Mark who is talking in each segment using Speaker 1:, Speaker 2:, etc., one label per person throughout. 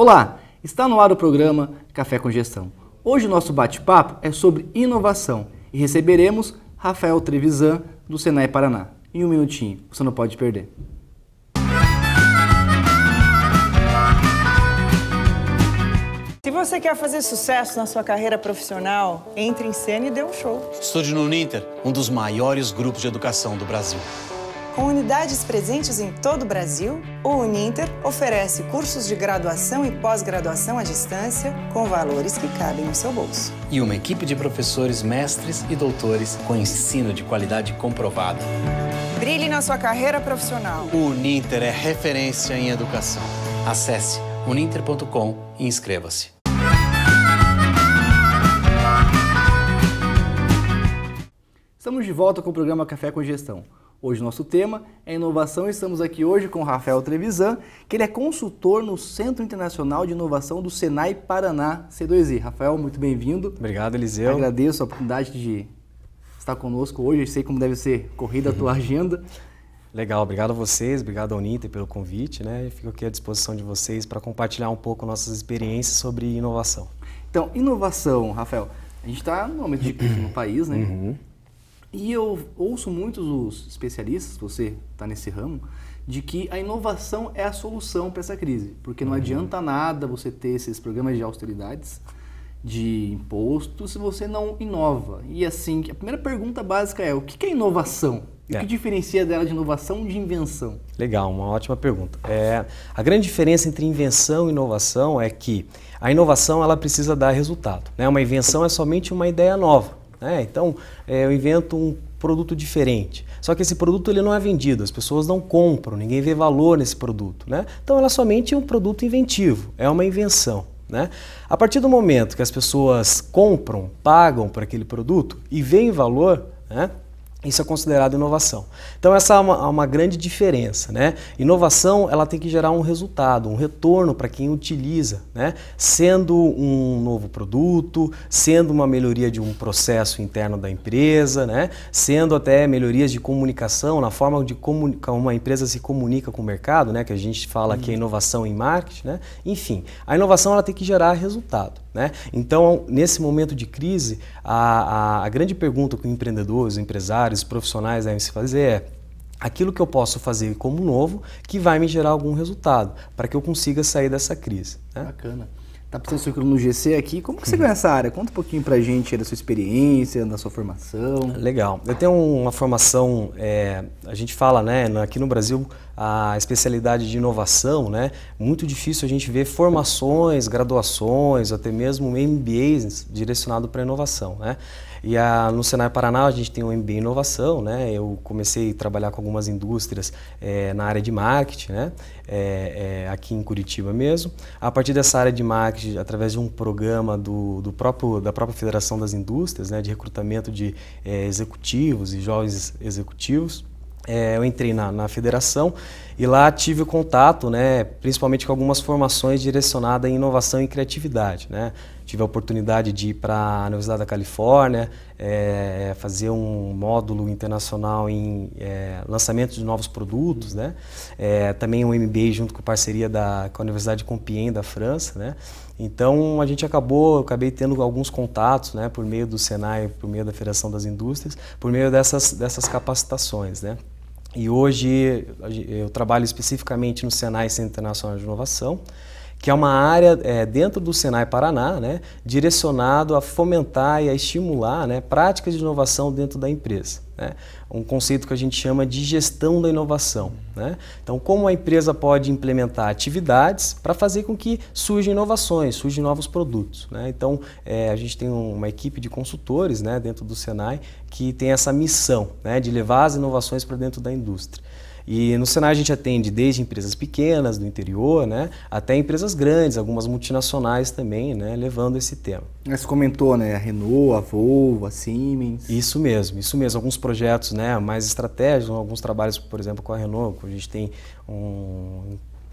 Speaker 1: Olá, está no ar o programa Café com Gestão. Hoje o nosso bate-papo é sobre inovação e receberemos Rafael Trevisan, do Senai Paraná. Em um minutinho, você não pode perder.
Speaker 2: Se você quer fazer sucesso na sua carreira profissional, entre em cena e dê um show.
Speaker 3: Estude no Uninter, um dos maiores grupos de educação do Brasil.
Speaker 2: Com unidades presentes em todo o Brasil, o Uninter oferece cursos de graduação e pós-graduação à distância com valores que cabem no seu bolso.
Speaker 3: E uma equipe de professores, mestres e doutores com ensino de qualidade comprovada.
Speaker 2: Brilhe na sua carreira profissional.
Speaker 3: O Uninter é referência em educação. Acesse uninter.com e inscreva-se.
Speaker 1: Estamos de volta com o programa Café com Gestão. Hoje o nosso tema é inovação e estamos aqui hoje com o Rafael Trevisan, que ele é consultor no Centro Internacional de Inovação do Senai Paraná C2I. Rafael, muito bem-vindo.
Speaker 4: Obrigado, Eliseu.
Speaker 1: Agradeço a oportunidade de estar conosco hoje. Eu sei como deve ser corrida a tua agenda.
Speaker 4: Legal, obrigado a vocês, obrigado ao Uninter pelo convite, né? Eu fico aqui à disposição de vocês para compartilhar um pouco nossas experiências sobre inovação.
Speaker 1: Então, inovação, Rafael, a gente está no momento de crise no país, né?
Speaker 4: Uhum.
Speaker 1: E eu ouço muitos os especialistas, você está nesse ramo, de que a inovação é a solução para essa crise. Porque não adianta nada você ter esses programas de austeridades, de imposto, se você não inova. E assim, a primeira pergunta básica é, o que é inovação? E o que diferencia dela de inovação de invenção? Legal,
Speaker 4: uma ótima pergunta. A grande diferença entre invenção e inovação é que a inovação ela precisa dar resultado, né? Uma invenção é somente uma ideia nova. Então, eu invento um produto diferente. Só que esse produto ele não é vendido, as pessoas não compram, ninguém vê valor nesse produto, né? Então, ela é somente um produto inventivo, é uma invenção, né? A partir do momento que as pessoas compram, pagam por aquele produto e veem valor, né? Isso é considerado inovação. Então essa é uma grande diferença, né? Inovação ela tem que gerar um resultado, um retorno para quem utiliza, né? Sendo um novo produto, sendo uma melhoria de um processo interno da empresa, né? Sendo até melhorias de comunicação, na forma de como uma empresa se comunica com o mercado, né? Que a gente fala que é inovação em marketing, né? Enfim, a inovação ela tem que gerar resultado, né? Então nesse momento de crise, a grande pergunta que o empreendedor, os empresários, os profissionais devem se fazer é aquilo que eu posso fazer como novo que vai me gerar algum resultado para que eu consiga sair dessa crise, né?
Speaker 1: Bacana. Tá precisando seu currículo no GC aqui. Como que você ganha essa área? Conta um pouquinho pra gente da sua experiência, da sua formação.
Speaker 4: Legal. Eu tenho uma formação, a gente fala, né, aqui no Brasil, a especialidade de inovação, né? Muito difícil a gente ver formações, graduações, até mesmo MBAs direcionado para inovação, né? E no Senai Paraná a gente tem um MBA em inovação, né? Eu comecei a trabalhar com algumas indústrias na área de marketing, né? Aqui em Curitiba mesmo. A partir dessa área de marketing, através de um programa da própria Federação das Indústrias, né? De recrutamento de executivos e jovens executivos, eu entrei na federação e lá tive contato, né, principalmente com algumas formações direcionadas em inovação e criatividade, né? Tive a oportunidade de ir para a Universidade da Califórnia, fazer um módulo internacional em lançamento de novos produtos, né? Também um MBA junto com parceria com a Universidade de Compiègne da França, né? Então eu acabei tendo alguns contatos, né, por meio do Senai, por meio da Federação das Indústrias, por meio dessas capacitações, né? E hoje eu trabalho especificamente no Senai Centro Internacional de Inovação, que é uma área dentro do Senai Paraná, né, direcionado a fomentar e a estimular, né, práticas de inovação dentro da empresa, né? Um conceito que a gente chama de gestão da inovação, né? Então, como a empresa pode implementar atividades para fazer com que surjam inovações, surjam novos produtos, né? Então, a gente tem uma equipe de consultores, né, dentro do Senai que tem essa missão, né, de levar as inovações para dentro da indústria. E no Senai a gente atende desde empresas pequenas do interior, né, até empresas grandes, algumas multinacionais também, né, levando esse tema.
Speaker 1: Você comentou, né, a Renault, a Volvo, a Siemens.
Speaker 4: Isso mesmo. Alguns projetos, né, mais estratégicos, alguns trabalhos, por exemplo, com a Renault, a gente tem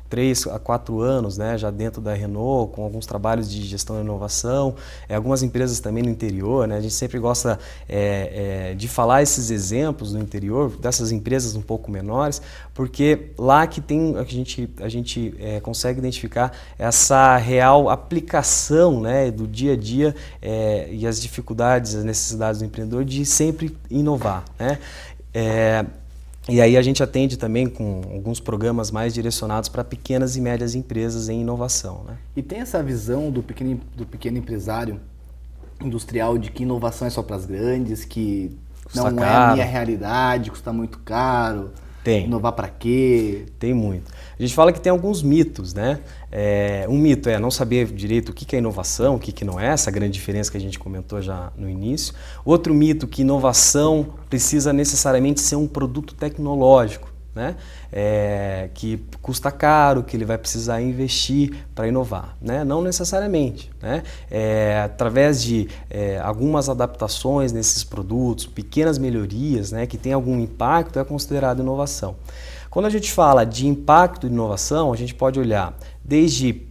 Speaker 4: 3 a 4 anos, né, já dentro da Renault, com alguns trabalhos de gestão e inovação, algumas empresas também no interior, né, a gente sempre gosta de falar esses exemplos no interior, dessas empresas um pouco menores, porque lá que tem, a gente consegue identificar essa real aplicação, né, do dia a dia e as dificuldades, as necessidades do empreendedor de sempre inovar, né. E aí a gente atende também com alguns programas mais direcionados para pequenas e médias empresas em inovação, né?
Speaker 1: E tem essa visão do pequeno empresário industrial de que inovação é só para as grandes, que
Speaker 4: custa
Speaker 1: não
Speaker 4: caro.
Speaker 1: É a minha realidade, custa muito caro.
Speaker 4: Tem.
Speaker 1: Inovar para quê?
Speaker 4: Tem muito. A gente fala que tem alguns mitos, né? Um mito é não saber direito o que é inovação, o que não é, essa grande diferença que a gente comentou já no início. Outro mito que inovação precisa necessariamente ser um produto tecnológico, né? Que custa caro, que ele vai precisar investir para inovar, né? Não necessariamente, né? Através de algumas adaptações nesses produtos, pequenas melhorias, né, que tem algum impacto, é considerado inovação. Quando a gente fala de impacto e inovação, a gente pode olhar desde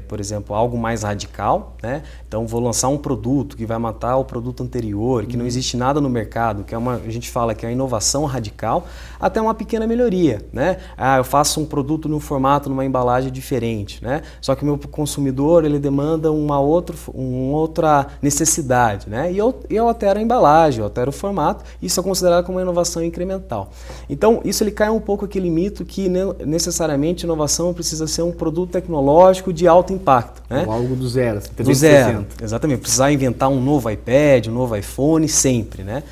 Speaker 4: por exemplo, algo mais radical, né? Então vou lançar um produto que vai matar o produto anterior, que não existe nada no mercado, que a gente fala que é a inovação radical, até uma pequena melhoria, né? Eu faço um produto num formato, numa embalagem diferente, né? Só que o meu consumidor, ele demanda uma outra necessidade, né? E eu altero a embalagem, eu altero o formato, isso é considerado como uma inovação incremental. Então isso ele cai um pouco aquele mito que necessariamente inovação precisa ser um produto tecnológico de alto impacto, né?
Speaker 1: Ou algo do zero.
Speaker 4: Do zero, exatamente. Precisar inventar um novo iPad, um novo iPhone sempre, né?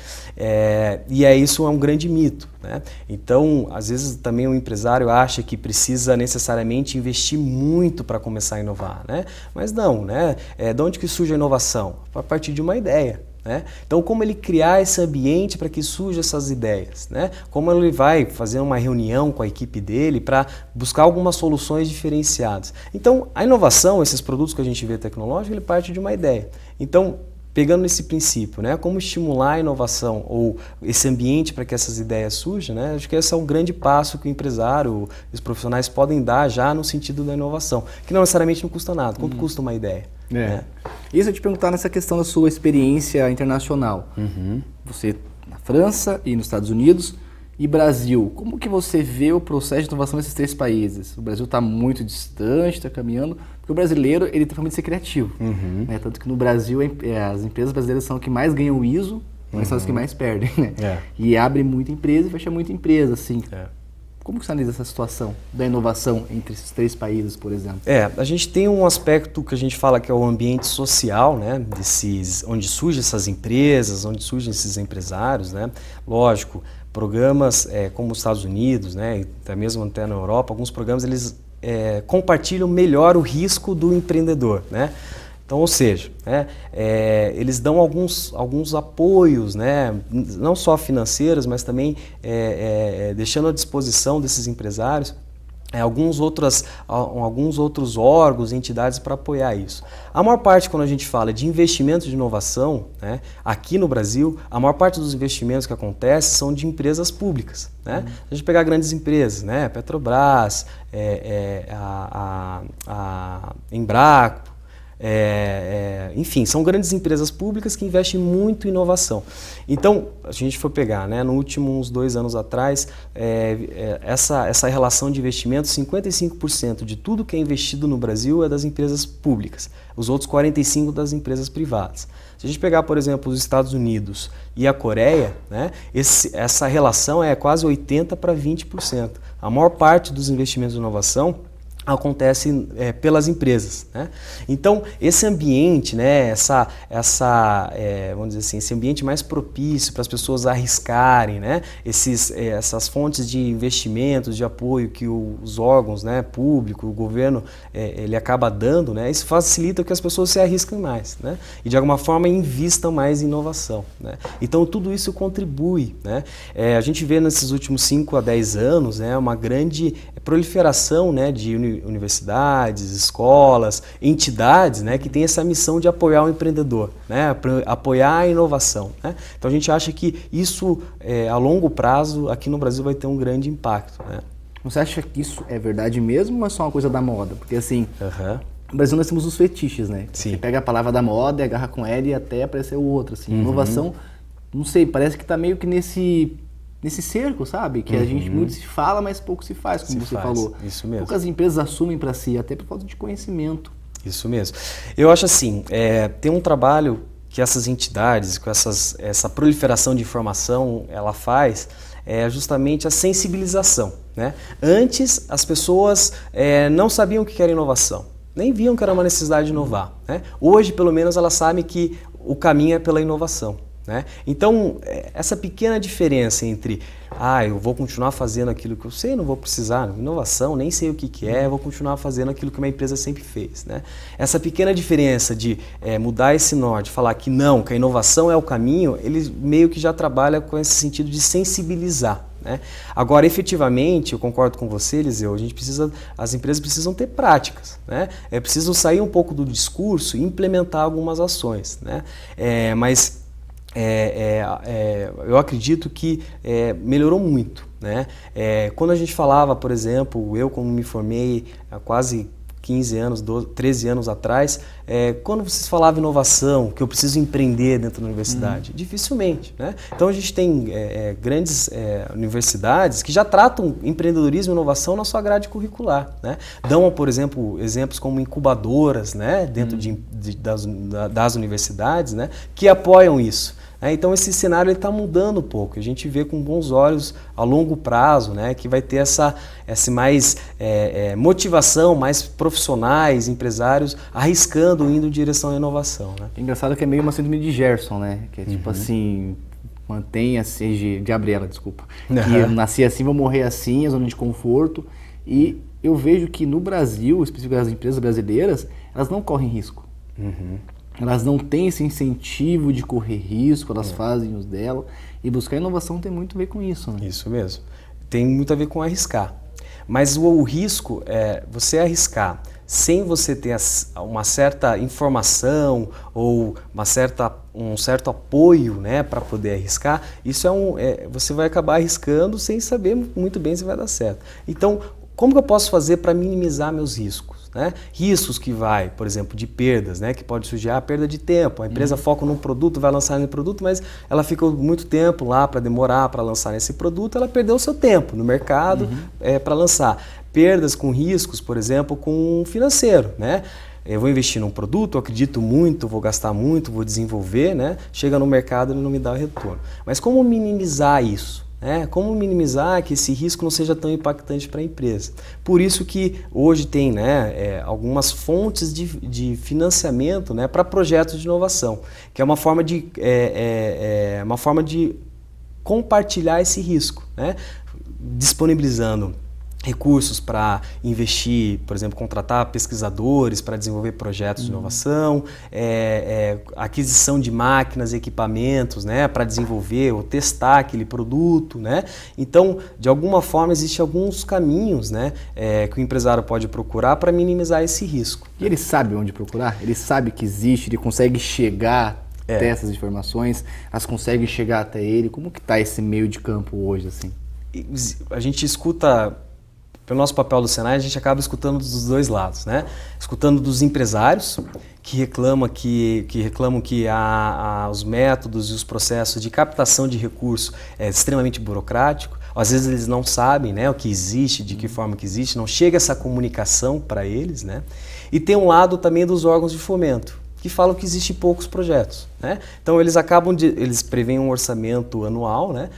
Speaker 4: Isso é um grande mito, né? Então, às vezes também o empresário acha que precisa necessariamente investir muito para começar a inovar, né? Mas não, né? De onde que surge a inovação? A partir de uma ideia. Né? Então, como ele criar esse ambiente para que surjam essas ideias? Né? Como ele vai fazer uma reunião com a equipe dele para buscar algumas soluções diferenciadas? Então, a inovação, esses produtos que a gente vê tecnológicos, ele parte de uma ideia. Então, pegando esse princípio, né? Como estimular a inovação ou esse ambiente para que essas ideias surjam, né? Acho que esse é um grande passo que o empresário, os profissionais podem dar já no sentido da inovação, que não necessariamente não custa nada. Quanto custa uma ideia? Né?
Speaker 1: Isso eu te perguntar nessa questão da sua experiência internacional. Você na França e nos Estados Unidos e Brasil. Como que você vê o processo de inovação nesses 3 países? O Brasil está muito distante, está caminhando, porque o brasileiro ele tem forma de ser criativo. Né? Tanto que no Brasil as empresas brasileiras são as que mais ganham o ISO, mas são as que mais perdem. Né? E abre muita empresa e fecha muita empresa. Assim. Como que você analisa essa situação da inovação entre esses 3 países, por exemplo?
Speaker 4: A gente tem um aspecto que a gente fala que é o ambiente social, né? Onde surgem essas empresas, onde surgem esses empresários, né? Lógico, programas como os Estados Unidos, né? Até mesmo até na Europa, alguns programas eles compartilham melhor o risco do empreendedor, né? Então, ou seja, né, eles dão alguns apoios, né, não só financeiros, mas também deixando à disposição desses empresários alguns outros órgãos, entidades para apoiar isso. A maior parte, quando a gente fala de investimento de inovação, né, aqui no Brasil, a maior parte dos investimentos que acontecem são de empresas públicas. Né? Se a gente pegar grandes empresas, né, Petrobras, a Embraco, enfim, são grandes empresas públicas que investem muito em inovação. Então, a gente for pegar, né, no último uns 2 anos atrás, essa relação de investimento, 55% de tudo que é investido no Brasil é das empresas públicas, os outros 45% das empresas privadas. Se a gente pegar, por exemplo, os Estados Unidos e a Coreia, né, essa relação é quase 80% para 20%. A maior parte dos investimentos de inovação acontece pelas empresas, né? Então esse ambiente, né, vamos dizer assim, esse ambiente mais propício para as pessoas arriscarem, né, essas fontes de investimentos, de apoio que os órgãos, né, público, o governo, ele acaba dando, né, isso facilita que as pessoas se arrisquem mais, né, e de alguma forma invistam mais em inovação, né? Então tudo isso contribui, né? A gente vê nesses últimos 5 a 10 anos, né, uma grande proliferação, né, de universidades, escolas, entidades, né, que tem essa missão de apoiar o empreendedor, né, apoiar a inovação, né? Então a gente acha que isso, a longo prazo, aqui no Brasil vai ter um grande impacto, né?
Speaker 1: Você acha que isso é verdade mesmo ou é só uma coisa da moda? Porque assim, no Brasil nós temos os fetiches, né?
Speaker 4: Sim.
Speaker 1: Você pega a palavra da moda e agarra com ela e até aparecer o outro, assim. Inovação, não sei, parece que tá meio que nesse cerco, sabe? Que a gente muito se fala, mas pouco se faz, como você falou.
Speaker 4: Isso mesmo.
Speaker 1: Poucas empresas assumem para si, até por falta de conhecimento.
Speaker 4: Isso mesmo. Eu acho assim, tem um trabalho que essas entidades, com essa proliferação de informação, ela faz, é justamente a sensibilização, né? Antes, as pessoas não sabiam o que era inovação, nem viam que era uma necessidade de inovar, né? Hoje, pelo menos, elas sabem que o caminho é pela inovação, né? Então, essa pequena diferença entre eu vou continuar fazendo aquilo que eu sei, não vou precisar, inovação, nem sei o que é, vou continuar fazendo aquilo que uma empresa sempre fez, né? Essa pequena diferença de mudar esse norte, falar que não, que a inovação é o caminho, ele meio que já trabalha com esse sentido de sensibilizar, né? Agora, efetivamente, eu concordo com você, Eliseu, as empresas precisam ter práticas, né? É preciso sair um pouco do discurso e implementar algumas ações, né? Eu acredito que melhorou muito, né? Quando a gente falava, por exemplo, eu como me formei há quase 15 anos, 13 anos atrás, quando vocês falavam inovação, que eu preciso empreender dentro da universidade, dificilmente, né? Então a gente tem grandes universidades que já tratam empreendedorismo e inovação na sua grade curricular, né? Dão, por exemplo, exemplos como incubadoras, né? Dentro das universidades, né? Que apoiam isso. Então esse cenário está mudando um pouco, a gente vê com bons olhos a longo prazo, né, que vai ter essa mais motivação, mais profissionais, empresários arriscando, indo em direção à inovação. Né?
Speaker 1: É engraçado que é meio uma síndrome de Gerson, né? Que é tipo assim, mantenha-se, de Gabriela, desculpa, que eu nasci assim, vou morrer assim, é zona de conforto, e eu vejo que no Brasil, especificamente as empresas brasileiras, elas não correm risco. Elas não têm esse incentivo de correr risco, elas fazem os dela. E buscar inovação tem muito a ver com isso, né?
Speaker 4: Isso mesmo. Tem muito a ver com arriscar. Mas o risco é você arriscar sem você ter uma certa informação ou um certo apoio, né, para poder arriscar. Isso você vai acabar arriscando sem saber muito bem se vai dar certo. Então, como que eu posso fazer para minimizar meus riscos? Né? Riscos que vai, por exemplo, de perdas, né? Que pode surgir a perda de tempo. A empresa foca num produto, vai lançar nesse produto, mas ela fica muito tempo lá para demorar para lançar nesse produto, ela perdeu o seu tempo no mercado para lançar. Perdas com riscos, por exemplo, com financeiro, né? Eu vou investir num produto, eu acredito muito, vou gastar muito, vou desenvolver, né? Chega no mercado e ele não me dá o retorno. Mas como minimizar isso? Como minimizar que esse risco não seja tão impactante para a empresa? Por isso que hoje tem algumas fontes de financiamento, né, para projetos de inovação, que é uma forma de compartilhar esse risco, né, disponibilizando recursos para investir, por exemplo, contratar pesquisadores para desenvolver projetos de inovação, aquisição de máquinas e equipamentos, né, para desenvolver ou testar aquele produto, né? Então, de alguma forma, existem alguns caminhos, né, que o empresário pode procurar para minimizar esse risco.
Speaker 1: E ele sabe onde procurar? Ele sabe que existe, ele consegue chegar até essas informações, elas conseguem chegar até ele? Como que está esse meio de campo hoje, assim?
Speaker 4: A gente escuta... Pelo nosso papel do Senai, a gente acaba escutando dos dois lados, né? Escutando dos empresários que reclamam que os métodos e os processos de captação de recursos é extremamente burocrático. Às vezes eles não sabem, né, o que existe, de que forma que existe, não chega essa comunicação para eles, né? E tem um lado também dos órgãos de fomento, que falam que existem poucos projetos, né? Então eles preveem um orçamento anual, né,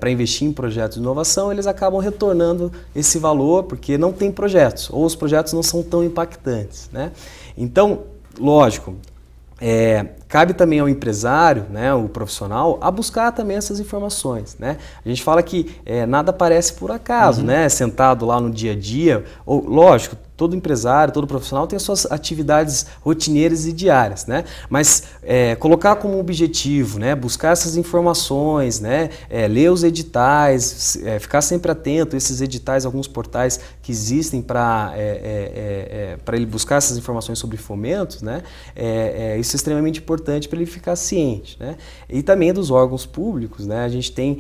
Speaker 4: para investir em projetos de inovação, eles acabam retornando esse valor porque não tem projetos, ou os projetos não são tão impactantes, né? Então, lógico, cabe também ao empresário, né, o profissional, a buscar também essas informações, né? A gente fala que nada aparece por acaso, né? Sentado lá no dia a dia, lógico, todo empresário, todo profissional tem as suas atividades rotineiras e diárias, né? Mas colocar como objetivo, né, buscar essas informações, né, ler os editais, ficar sempre atento a esses editais, alguns portais que existem para ele buscar essas informações sobre fomentos, né? Isso é extremamente importante. importante para ele ficar ciente, né? E também dos órgãos públicos, né? A gente tem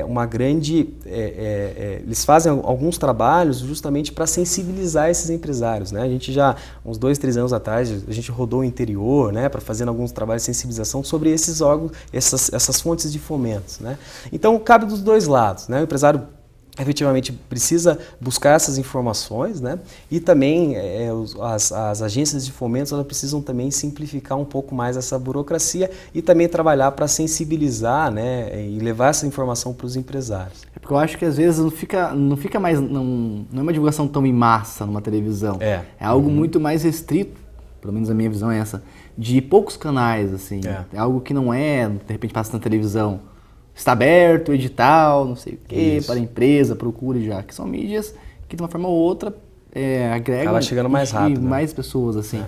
Speaker 4: uma grande... eles fazem alguns trabalhos justamente para sensibilizar esses empresários, né? A gente já, uns 2, 3 anos atrás, a gente rodou o interior, né? Para fazer alguns trabalhos de sensibilização sobre esses órgãos, essas fontes de fomentos, né? Então, cabe dos dois lados, né? O empresário efetivamente precisa buscar essas informações, né? E também as agências de fomento, elas precisam também simplificar um pouco mais essa burocracia e também trabalhar para sensibilizar, né? E levar essa informação para os empresários.
Speaker 1: É porque eu acho que às vezes não fica mais, não é uma divulgação tão em massa numa televisão. É algo muito mais restrito, pelo menos a minha visão é essa, de poucos canais, assim. É algo que não de repente passa na televisão. Está aberto, edital, não sei o quê, para a empresa, procure já. Que são mídias que, de uma forma ou outra, agregam...
Speaker 4: Acaba chegando mais rápido.
Speaker 1: Mais pessoas, assim.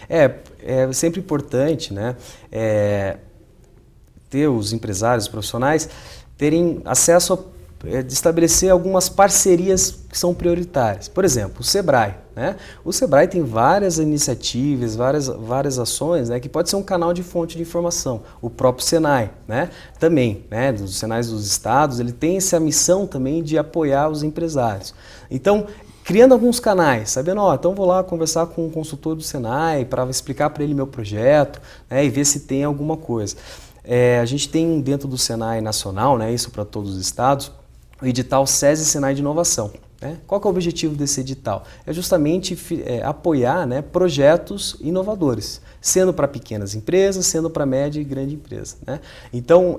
Speaker 4: É sempre importante, né? Ter os empresários, os profissionais, terem acesso de estabelecer algumas parcerias que são prioritárias. Por exemplo, o Sebrae, né? O Sebrae tem várias iniciativas, várias ações, né, que pode ser um canal de fonte de informação. O próprio Senai, né? Também, né, dos Senais dos estados, ele tem essa missão também de apoiar os empresários. Então, criando alguns canais, sabendo, então vou lá conversar com um consultor do Senai para explicar para ele meu projeto, né, e ver se tem alguma coisa. A gente tem dentro do Senai Nacional, né, isso para todos os estados, o edital SESI Senai de Inovação. Né? Qual que é o objetivo desse edital? É justamente apoiar, né, projetos inovadores, sendo para pequenas empresas, sendo para média e grande empresa. Né? Então,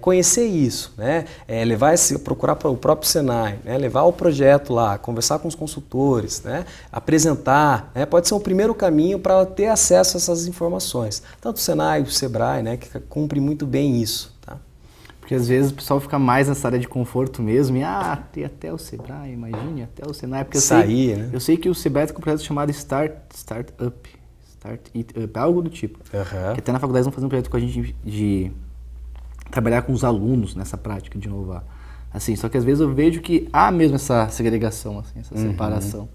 Speaker 4: conhecer isso, né? Procurar para o próprio Senai, né? Levar o projeto lá, conversar com os consultores, né? Apresentar, né? Pode ser o primeiro caminho para ter acesso a essas informações. Tanto o Senai, o Sebrae, né, que cumpre muito bem isso.
Speaker 1: Porque às vezes o pessoal fica mais nessa área de conforto mesmo e tem até o Sebrae, imagine, até o Senai. Porque eu sei que o Sebrae tem um projeto chamado Start It Up, algo do tipo. Que até na faculdade vão fazer um projeto com a gente de trabalhar com os alunos nessa prática de inovar. Assim, só que às vezes eu vejo que há mesmo essa segregação, assim, essa separação.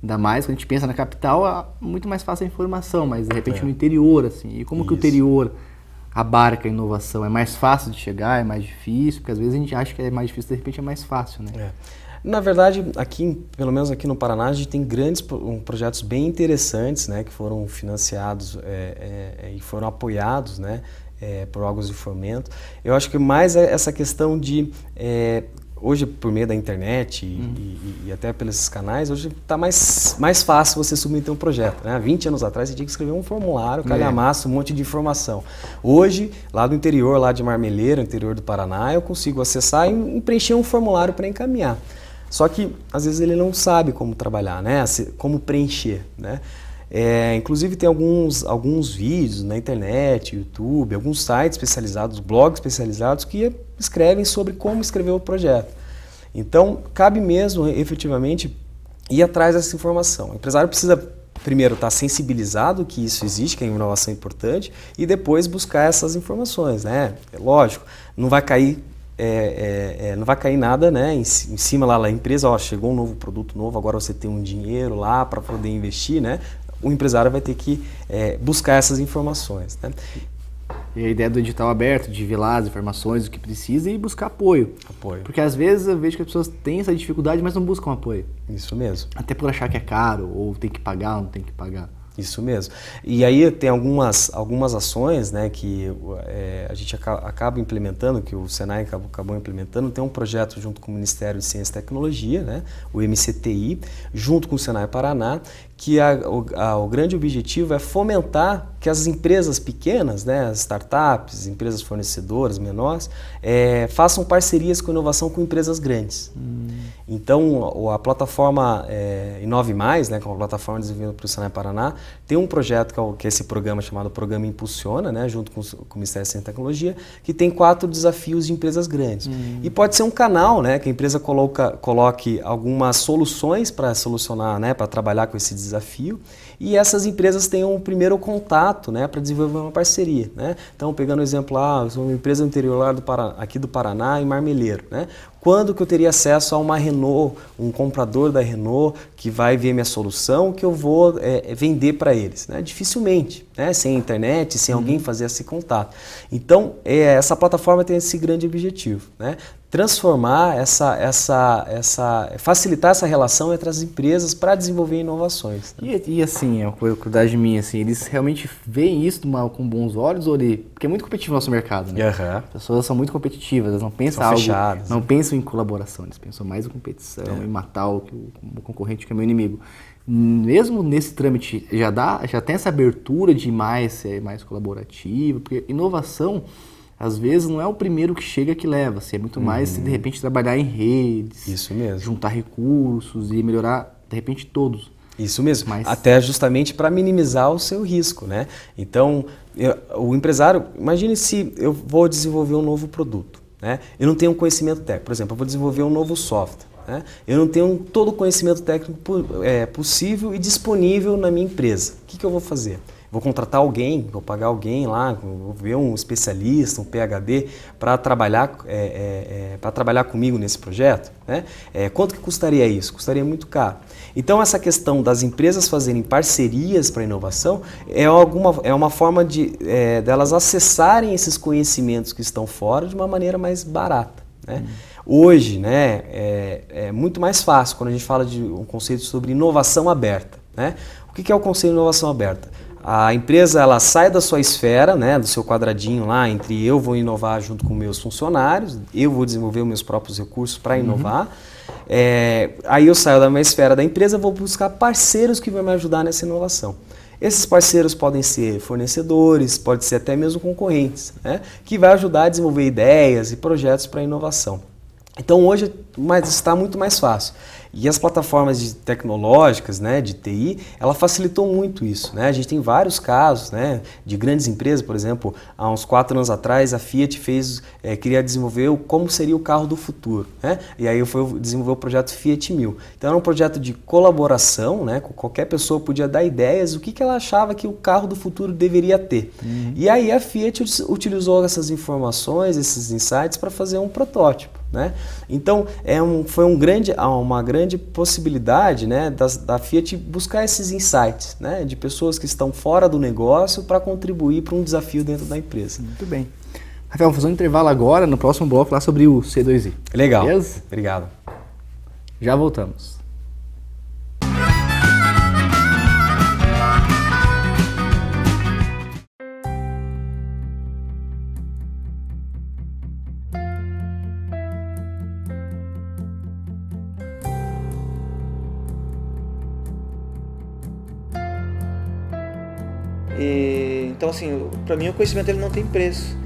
Speaker 1: Ainda mais quando a gente pensa na capital, é muito mais fácil a informação, mas de repente no interior, assim. E como que o interior abarca a inovação? É mais fácil de chegar, é mais difícil? Porque às vezes a gente acha que é mais difícil, de repente é mais fácil, né?
Speaker 4: Na verdade, aqui, pelo menos aqui no Paraná, a gente tem grandes projetos bem interessantes, né, que foram financiados e foram apoiados, né, por órgãos de fomento. Eu acho que mais essa questão de... hoje, por meio da internet e até pelos canais, hoje está mais fácil você submeter um projeto. Né? 20 anos atrás, você tinha que escrever um formulário, calhamaço, um monte de informação. Hoje, lá do interior, lá de Marmeleiro, interior do Paraná, eu consigo acessar e preencher um formulário para encaminhar. Só que, às vezes, ele não sabe como trabalhar, né? Como preencher, né? Inclusive tem alguns vídeos na internet, YouTube, alguns sites especializados, blogs especializados que escrevem sobre como escrever o projeto. Então, cabe mesmo, efetivamente, ir atrás dessa informação. O empresário precisa, primeiro, estar sensibilizado que isso existe, que a inovação é importante, e depois buscar essas informações. Né? Lógico, não vai cair nada, né, em cima lá da empresa, chegou um novo produto novo, agora você tem um dinheiro lá para poder investir, né? O empresário vai ter que buscar essas informações. Né?
Speaker 1: E a ideia do edital aberto, de ver lá as informações, o que precisa e buscar apoio. Porque às vezes eu vejo que as pessoas têm essa dificuldade, mas não buscam apoio.
Speaker 4: Isso mesmo.
Speaker 1: Até por achar que é caro, ou tem que pagar, ou não tem que pagar.
Speaker 4: Isso mesmo. E aí tem algumas ações, né, que a gente acaba implementando, que o Senai acabou implementando. Tem um projeto junto com o Ministério de Ciência e Tecnologia, né, o MCTI, junto com o Senai Paraná, que o grande objetivo é fomentar que as empresas pequenas, né, as startups, empresas fornecedoras menores, façam parcerias com inovação com empresas grandes. Então, a plataforma Inove Mais, né, que é uma plataforma desenvolvida pelo Senai Paraná, tem um projeto que é esse programa chamado Programa Impulsiona, né, junto com o Ministério da Ciência e Tecnologia, que tem 4 desafios de empresas grandes. E pode ser um canal, né, que a empresa coloque algumas soluções para solucionar, né, para trabalhar com esse desafio, e essas empresas tenham um primeiro contato, né, para desenvolver uma parceria. Né? Então, pegando o exemplo lá, sou uma empresa interior lá aqui do Paraná, em Marmeleiro. Né? Quando que eu teria acesso a uma Renault, um comprador da Renault que vai ver minha solução, que eu vou vender para eles? Né? Dificilmente, né? Sem internet, sem alguém fazer esse contato. Então, essa plataforma tem esse grande objetivo, né? Transformar facilitar essa relação entre as empresas para desenvolver inovações. Né?
Speaker 1: E assim, é uma curiosidade minha, assim, eles realmente veem isso com bons olhos, porque é muito competitivo o nosso mercado, né? As pessoas são muito competitivas, elas não pensam
Speaker 4: fechadas,
Speaker 1: não pensam em colaboração, eles pensam mais em competição, em matar o concorrente que é meu inimigo. Mesmo nesse trâmite já tem essa abertura de ser mais colaborativo, porque inovação às vezes não é o primeiro que chega que leva, é muito mais se de repente trabalhar em redes,
Speaker 4: isso mesmo,
Speaker 1: juntar recursos e melhorar de repente todos.
Speaker 4: Isso mesmo, até justamente para minimizar o seu risco, né? Então, o empresário, imagine se eu vou desenvolver um novo produto, né? Eu não tenho um conhecimento técnico, por exemplo, eu vou desenvolver um novo software, né? Eu não tenho todo o conhecimento técnico possível e disponível na minha empresa. O que eu vou fazer? Vou contratar alguém, vou pagar alguém lá, vou ver um especialista, um PhD para trabalhar comigo nesse projeto, né? Quanto que custaria isso? Custaria muito caro. Então essa questão das empresas fazerem parcerias para inovação é uma forma delas acessarem esses conhecimentos que estão fora de uma maneira mais barata, né? Hoje, né, é muito mais fácil quando a gente fala de um conceito sobre inovação aberta, né? O que é o conceito de inovação aberta? A empresa ela sai da sua esfera, né, do seu quadradinho lá, entre eu vou inovar junto com meus funcionários, eu vou desenvolver os meus próprios recursos para inovar. Aí eu saio da minha esfera da empresa, vou buscar parceiros que vão me ajudar nessa inovação. Esses parceiros podem ser fornecedores, pode ser até mesmo concorrentes, né, que vai ajudar a desenvolver ideias e projetos para inovação. Então hoje está muito mais fácil. E as plataformas tecnológicas, né, de TI, ela facilitou muito isso, né? A gente tem vários casos, né, de grandes empresas, por exemplo, há uns 4 anos atrás a Fiat queria desenvolver como seria o carro do futuro, né? E aí foi desenvolver o projeto Fiat 1000. Então era um projeto de colaboração, né? Qualquer pessoa podia dar ideias do que ela achava que o carro do futuro deveria ter. E aí a Fiat utilizou essas informações, esses insights para fazer um protótipo, né? Então foi uma grande possibilidade, né, da Fiat buscar esses insights, né, de pessoas que estão fora do negócio para contribuir para um desafio dentro da empresa.
Speaker 1: Muito bem. Rafael, vamos fazer um intervalo agora, no próximo bloco, lá sobre o C2I.
Speaker 4: Legal.
Speaker 1: Beleza?
Speaker 4: Obrigado.
Speaker 1: Já voltamos.
Speaker 5: Então, assim, para mim o conhecimento ele não tem preço.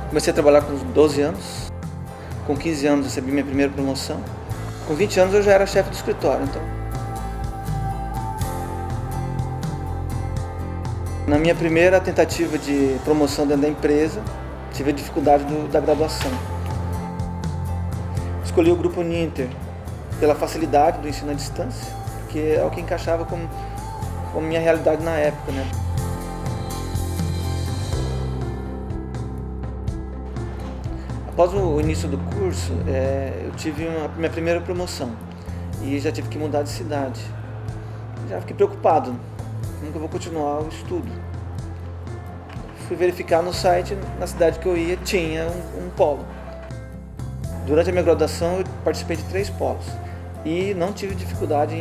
Speaker 5: Comecei a trabalhar com 12 anos, com 15 anos recebi minha primeira promoção, com 20 anos eu já era chefe do escritório, então. Na minha primeira tentativa de promoção dentro da empresa, tive a dificuldade da graduação. Escolhi o Grupo Uninter pela facilidade do ensino à distância, porque é o que encaixava com minha realidade na época, né? Após o início do curso, eu tive minha primeira promoção e já tive que mudar de cidade. Já fiquei preocupado. Como que eu vou continuar o estudo? Fui verificar no site, na cidade que eu ia, tinha um polo. Durante a minha graduação, eu participei de 3 polos e não tive dificuldade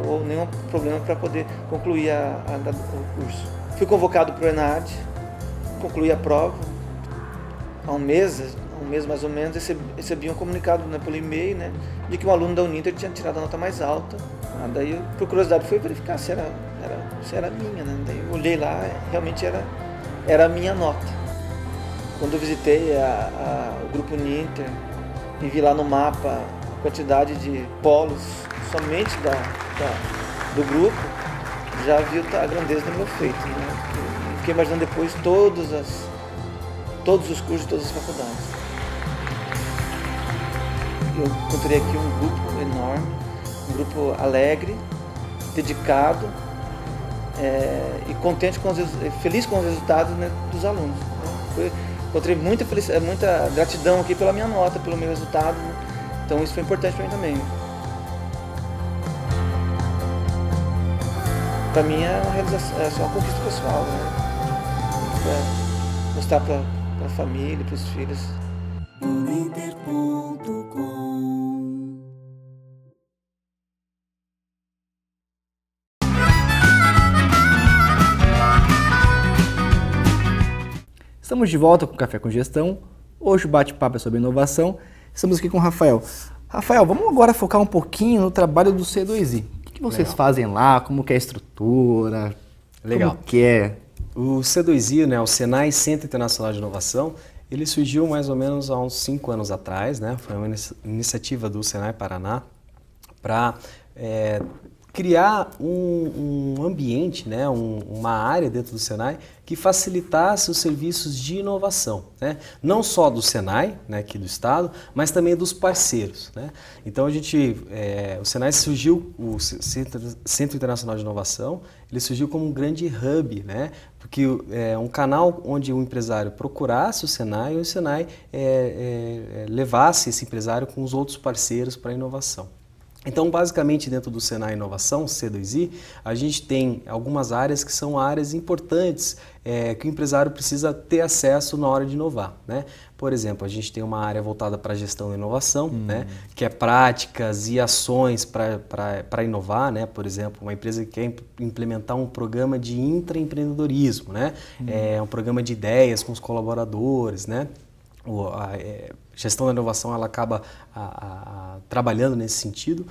Speaker 5: ou nenhum problema para poder concluir o curso. Fui convocado para o ENAD, concluí a prova. Há um mês mais ou menos, recebi um comunicado, né, pelo e-mail, né, de que um aluno da Uninter tinha tirado a nota mais alta. Daí, por curiosidade, fui verificar se era minha, né? Daí eu olhei lá, realmente era a minha nota. Quando eu visitei o Grupo Uninter e vi lá no mapa a quantidade de polos somente do grupo, já vi a grandeza do meu feito, né? Fiquei imaginando depois todos os cursos, todas as faculdades. eu encontrei aqui um grupo enorme, um grupo alegre, dedicado e contente feliz com os resultados, né, dos alunos. Encontrei muita felicidade, muita gratidão aqui pela minha nota, pelo meu resultado, né? Então isso foi importante para mim também. Para mim é uma realização, é só uma conquista pessoal, né? Mostrar para a família, para os filhos.
Speaker 1: Estamos de volta com o Café com Gestão. Hoje o bate-papo é sobre inovação. Estamos aqui com o Rafael. Rafael, vamos agora focar um pouquinho no trabalho do C2I. O que vocês fazem lá? Como que é a estrutura?
Speaker 4: Legal.
Speaker 1: Como que é?
Speaker 4: O C2I, né, o Senai Centro Internacional de Inovação, ele surgiu mais ou menos há uns 5 anos atrás, né? Foi uma iniciativa do Senai Paraná para criar um ambiente, né, uma área dentro do Senai que facilitasse os serviços de inovação, né? Não só do Senai, né, aqui do estado, mas também dos parceiros, né? Então o Senai surgiu, o Centro Internacional de Inovação, ele surgiu como um grande hub, né? Porque é um canal onde o empresário procurasse o Senai e o Senai levasse esse empresário com os outros parceiros para a inovação. Então, basicamente, dentro do Senai Inovação, C2I, a gente tem algumas áreas que são áreas importantes que o empresário precisa ter acesso na hora de inovar, né? Por exemplo, a gente tem uma área voltada para a gestão da inovação, né? Que é práticas e ações para inovar, né? Por exemplo, uma empresa que quer implementar um programa de intraempreendedorismo, né? Um programa de ideias com os colaboradores, né? A gestão da inovação ela acaba trabalhando nesse sentido.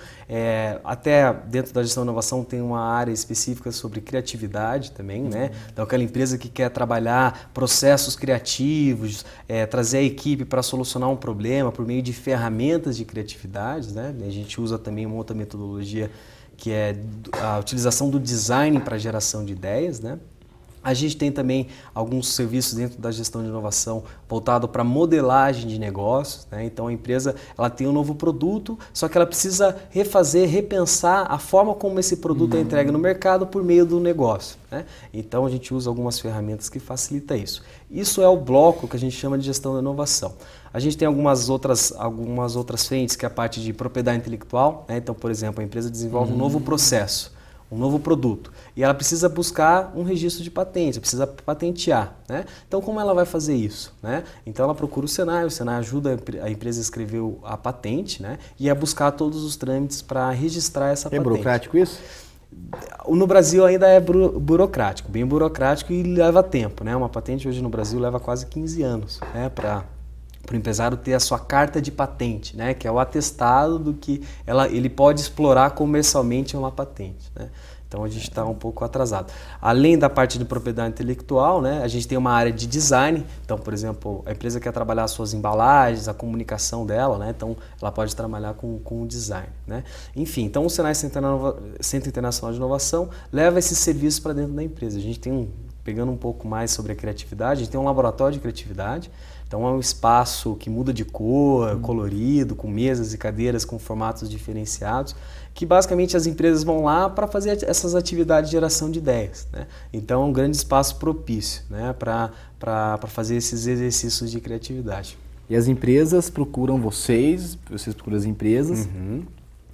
Speaker 4: Até dentro da gestão da inovação tem uma área específica sobre criatividade também, né? Então aquela empresa que quer trabalhar processos criativos, trazer a equipe para solucionar um problema por meio de ferramentas de criatividade, né? A gente usa também uma outra metodologia que é a utilização do design para geração de ideias, né? A gente tem também alguns serviços dentro da gestão de inovação voltado para modelagem de negócios, né? Então a empresa ela tem um novo produto, só que ela precisa repensar a forma como esse produto é entregue no mercado por meio do negócio, né? Então a gente usa algumas ferramentas que facilitam isso. Isso é o bloco que a gente chama de gestão da inovação. A gente tem algumas outras frentes, que é a parte de propriedade intelectual, né? Então, por exemplo, a empresa desenvolve um novo processo, um novo produto, e ela precisa buscar um registro de patente, precisa patentear, né? Então, como ela vai fazer isso, né? Então, ela procura o Senai ajuda a empresa a escrever a patente, né? E a buscar todos os trâmites para registrar essa patente.
Speaker 1: É burocrático isso?
Speaker 4: No Brasil ainda é burocrático, bem burocrático e leva tempo, né? Uma patente hoje no Brasil leva quase 15 anos, né? Para o empresário ter a sua carta de patente, né? Que é o atestado do que ele pode explorar comercialmente uma patente, né? Então a gente está um pouco atrasado. Além da parte de propriedade intelectual, né, a gente tem uma área de design. Então, por exemplo, a empresa quer trabalhar as suas embalagens, a comunicação dela, né? Então ela pode trabalhar com o design, né? Enfim, então o Senai Centro Internacional de Inovação leva esses serviços para dentro da empresa. A gente tem pegando um pouco mais sobre a criatividade, a gente tem um laboratório de criatividade. Então é um espaço que muda de cor, colorido, com mesas e cadeiras com formatos diferenciados, que basicamente as empresas vão lá para fazer essas atividades de geração de ideias, né? Então é um grande espaço propício, né, para fazer esses exercícios de criatividade.
Speaker 1: E as empresas procuram vocês procuram as empresas.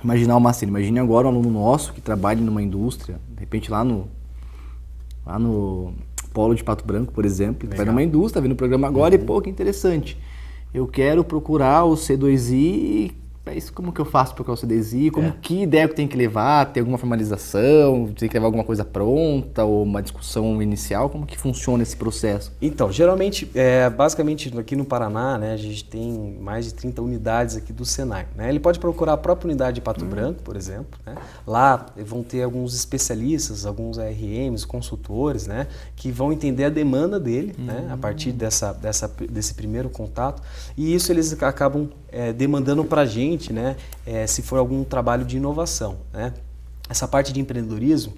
Speaker 1: Imaginar uma cena, imagine agora um aluno nosso que trabalha numa indústria, de repente lá no Polo de Pato Branco, por exemplo, que vai numa indústria, tá vendo o programa agora e, pô, que interessante. Eu quero procurar o C2I, como que eu faço para procurar o C2I? Que ideia que eu tenho que levar? Tem alguma formalização? Tem que levar alguma coisa pronta ou uma discussão inicial? Como que funciona esse processo?
Speaker 4: Então, geralmente, basicamente aqui no Paraná, né, a gente tem mais de 30 unidades aqui do Senai, né? Ele pode procurar a própria unidade de Pato Branco, por exemplo, né? Lá vão ter alguns especialistas, alguns ARMs, consultores, né, que vão entender a demanda dele, né, a partir desse primeiro contato, e isso eles acabam demandando para a gente, né, se for algum trabalho de inovação, né? Essa parte de empreendedorismo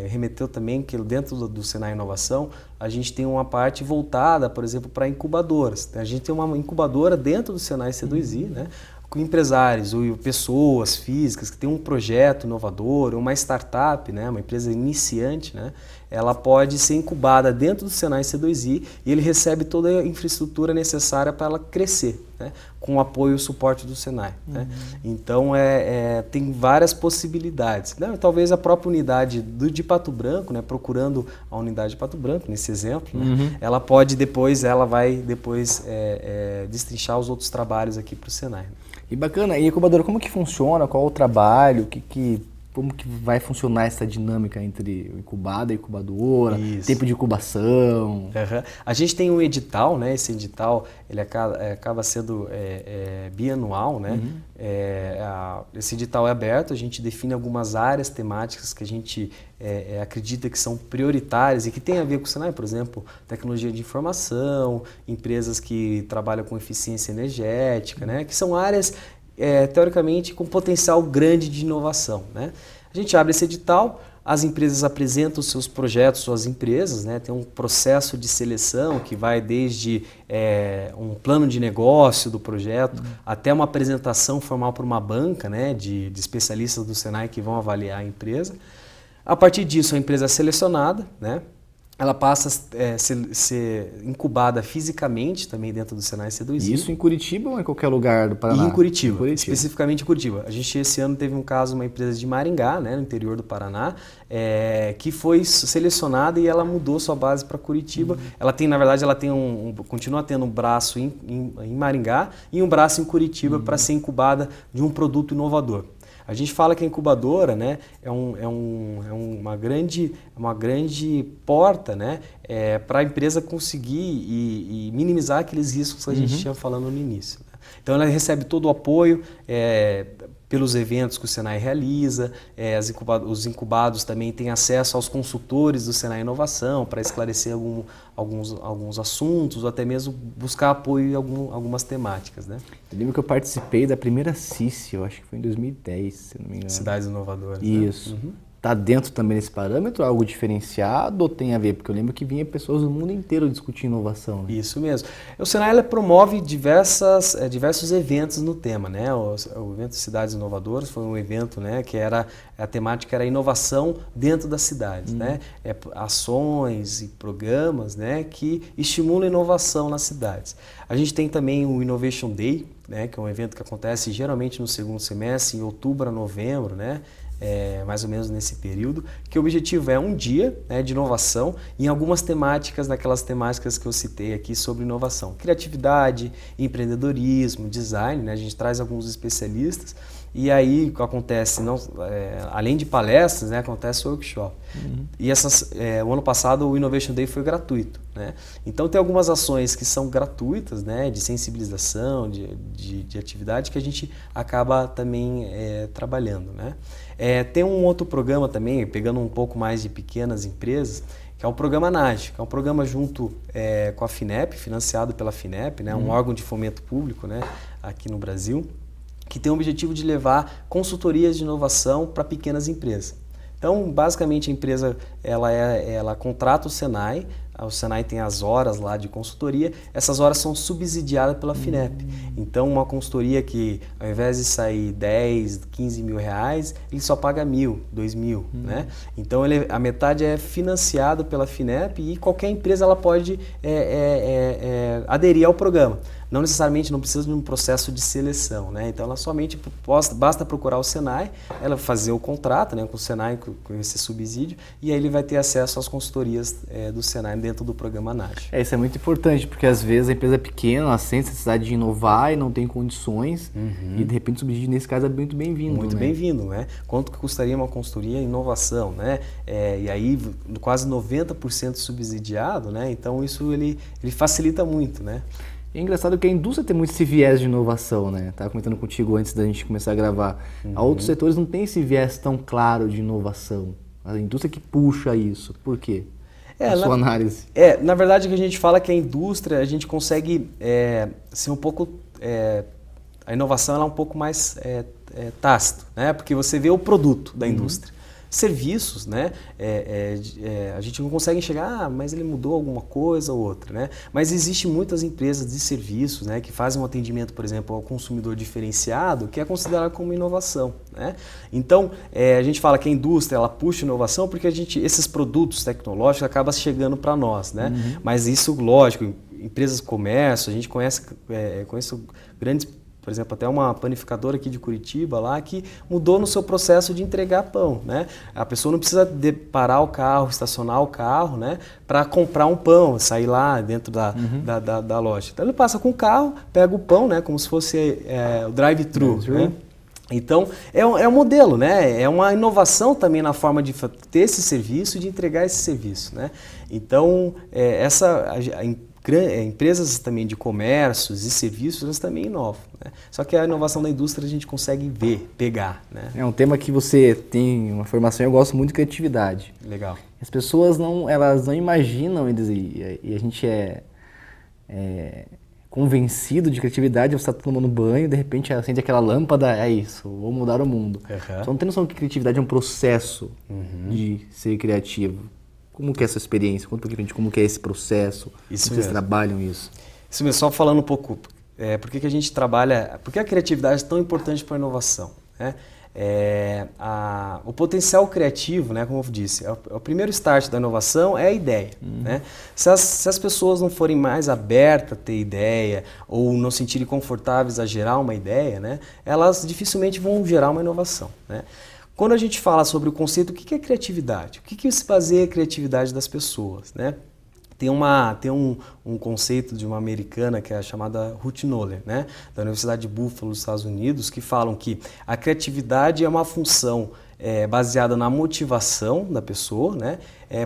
Speaker 4: remeteu também que dentro do Senai Inovação a gente tem uma parte voltada, por exemplo, para incubadoras. A gente tem uma incubadora dentro do Senai C2I, né, com empresários ou pessoas físicas que têm um projeto inovador, uma startup, né, uma empresa iniciante, né, ela pode ser incubada dentro do Senai C2I e ele recebe toda a infraestrutura necessária para ela crescer, né, com o apoio e o suporte do Senai. Né? Então, tem várias possibilidades. Né? Talvez a própria unidade de Pato Branco, né, procurando a unidade de Pato Branco, nesse exemplo, né, ela vai depois destrinchar os outros trabalhos aqui para o Senai.
Speaker 1: E bacana, e incubadora, como que funciona? Qual o trabalho? Como que vai funcionar essa dinâmica entre incubada e incubadora?
Speaker 4: Isso.
Speaker 1: Tempo de incubação?
Speaker 4: A gente tem um edital, né? Esse edital ele acaba sendo bianual, né? Esse edital é aberto, a gente define algumas áreas temáticas que a gente acredita que são prioritárias e que tem a ver com o Senai, por exemplo, tecnologia de informação, empresas que trabalham com eficiência energética, né? Que são áreas teoricamente com potencial grande de inovação. Né? A gente abre esse edital, as empresas apresentam os seus projetos, suas empresas, né? Tem um processo de seleção que vai desde um plano de negócio do projeto até uma apresentação formal por uma banca, né? de especialistas do Senai que vão avaliar a empresa. A partir disso, a empresa é selecionada, né? Ela passa a ser incubada fisicamente também dentro do Senai C2I.
Speaker 1: Isso em Curitiba ou em qualquer lugar do Paraná?
Speaker 4: E em Curitiba, especificamente em Curitiba. A gente esse ano teve um caso, uma empresa de Maringá, né, no interior do Paraná, que foi selecionada e ela mudou sua base para Curitiba. Ela tem, na verdade, continua tendo um braço em Maringá e um braço em Curitiba para ser incubada de um produto inovador. A gente fala que a incubadora, né, é uma grande porta, né, para a empresa conseguir e minimizar aqueles riscos que a gente tinha falando no início. Né? Então ela recebe todo o apoio pelos eventos que o Senai realiza, os incubados também têm acesso aos consultores do Senai Inovação para esclarecer alguns assuntos ou até mesmo buscar apoio em algumas temáticas. Né?
Speaker 1: Eu lembro que eu participei da primeira CICE, eu acho que foi em 2010, se não me engano.
Speaker 4: Cidades Inovadoras.
Speaker 1: Isso.
Speaker 4: Né?
Speaker 1: Está dentro também desse parâmetro, algo diferenciado ou tem a ver? Porque eu lembro que vinha pessoas do mundo inteiro discutir inovação. Né?
Speaker 4: Isso mesmo. O Senai promove diversos eventos no tema. Né? O evento Cidades Inovadoras foi um evento, né, que a temática era inovação dentro das cidades. Né? Ações e programas, né, que estimulam a inovação nas cidades. A gente tem também o Innovation Day, né, que é um evento que acontece geralmente no segundo semestre, em outubro a novembro, né? Mais ou menos nesse período, que o objetivo é um dia, né, de inovação em algumas temáticas, naquelas temáticas que eu citei aqui sobre inovação. Criatividade, empreendedorismo, design, né, a gente traz alguns especialistas e aí acontece, além de palestras, né, acontece workshop. E o ano passado o Innovation Day foi gratuito. Né? Então tem algumas ações que são gratuitas, né, de sensibilização, de atividade que a gente acaba também trabalhando. Né? Tem um outro programa também, pegando um pouco mais de pequenas empresas, que é o programa NAGE, que é um programa junto com a FINEP, financiado pela FINEP, né, um órgão de fomento público, né, aqui no Brasil, que tem o objetivo de levar consultorias de inovação para pequenas empresas. Então, basicamente, a empresa ela contrata o Senai tem as horas lá de consultoria, essas horas são subsidiadas pela FINEP. Então, uma consultoria que, ao invés de sair 10, 15 mil reais, ele só paga 1.000, 2.000. Né? Então, a metade é financiado pela FINEP e qualquer empresa ela pode aderir ao programa. Não necessariamente não precisa de um processo de seleção, né? Então ela somente basta procurar o Senai, ela fazer o contrato, né, com o Senai, com esse subsídio, e aí ele vai ter acesso às consultorias do Senai dentro do programa NAGE.
Speaker 1: Isso é muito importante, porque às vezes a empresa é pequena, ela sente a necessidade de inovar e não tem condições, e de repente o subsídio nesse caso é muito bem-vindo.
Speaker 4: Muito bem-vindo, né? Quanto que custaria uma consultoria em inovação, né? E aí quase 90% subsidiado, né? Então isso ele facilita muito, né?
Speaker 1: É engraçado que a indústria tem muito esse viés de inovação, né? Estava comentando contigo antes da gente começar a gravar. Outros setores não tem esse viés tão claro de inovação. A indústria que puxa isso. Por quê? Sua análise.
Speaker 4: Na verdade, o que a gente fala é que a indústria, a gente consegue ser um pouco... a inovação ela é um pouco mais tácito, né? Porque você vê o produto da indústria. serviços, né? A gente não consegue enxergar, mas ele mudou alguma coisa ou outra, né? Mas existe muitas empresas de serviços, né, que fazem um atendimento, por exemplo, ao consumidor diferenciado, que é considerado como inovação, né? Então, a gente fala que a indústria ela puxa inovação porque esses produtos tecnológicos acabam chegando para nós, né? Mas isso, lógico, empresas de comércio, a gente conhece grandes, por exemplo, até uma panificadora aqui de Curitiba lá que mudou no seu processo de entregar pão, né? A pessoa não precisa parar o carro, estacionar o carro, né, para comprar um pão, sair lá dentro da loja. Então ele passa com o carro, pega o pão, né, como se fosse o drive-thru, né? Então, é um modelo, né? É uma inovação também na forma de ter esse serviço e de entregar esse serviço, né? Então, empresas também de comércios e serviços, elas também inovam, né? Só que a inovação da indústria a gente consegue pegar, né?
Speaker 1: É um tema que você tem uma formação, eu gosto muito de criatividade.
Speaker 4: Legal.
Speaker 1: As pessoas elas não imaginam, e a gente é convencido de criatividade, você está tomando banho, de repente acende aquela lâmpada, é isso, vou mudar o mundo. Só não tem noção que criatividade é um processo de ser criativo. Como que é essa experiência? Conta pra gente como que é esse processo, como vocês trabalham isso.
Speaker 4: Isso mesmo, só falando um pouco, por que a gente trabalha, por que a criatividade é tão importante para a inovação, né? O potencial criativo, né, como eu disse, o primeiro start da inovação é a ideia, né? Se as pessoas não forem mais abertas a ter ideia ou não se sentirem confortáveis a gerar uma ideia, né, elas dificilmente vão gerar uma inovação, né? Quando a gente fala sobre o conceito, o que é criatividade? O que se baseia a criatividade das pessoas, né? Tem um conceito de uma americana que é chamada Ruth Noller, né, da Universidade de Buffalo, nos Estados Unidos, que falam que a criatividade é uma função baseada na motivação da pessoa, né,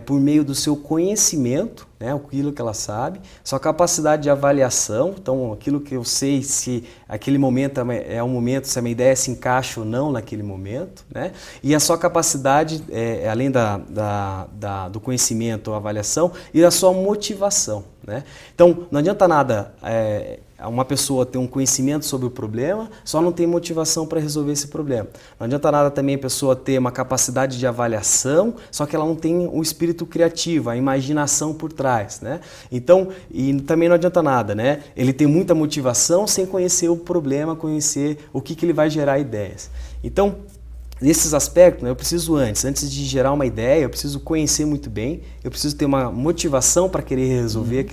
Speaker 4: por meio do seu conhecimento, né, aquilo que ela sabe, sua capacidade de avaliação, então aquilo que eu sei se aquele momento é um momento, se a minha ideia se encaixa ou não naquele momento, né, e a sua capacidade, além do conhecimento ou avaliação, e a sua motivação, né. Então não adianta nada uma pessoa ter um conhecimento sobre o problema, só não tem motivação para resolver esse problema. Não adianta nada também a pessoa ter uma capacidade de avaliação, só que ela não tem o espírito criativo, a imaginação por trás, né? Então, e também não adianta nada, né? Ele tem muita motivação sem conhecer o problema, conhecer o que ele vai gerar ideias. Então, nesses aspectos, né, eu preciso antes de gerar uma ideia, eu preciso conhecer muito bem, eu preciso ter uma motivação para querer resolver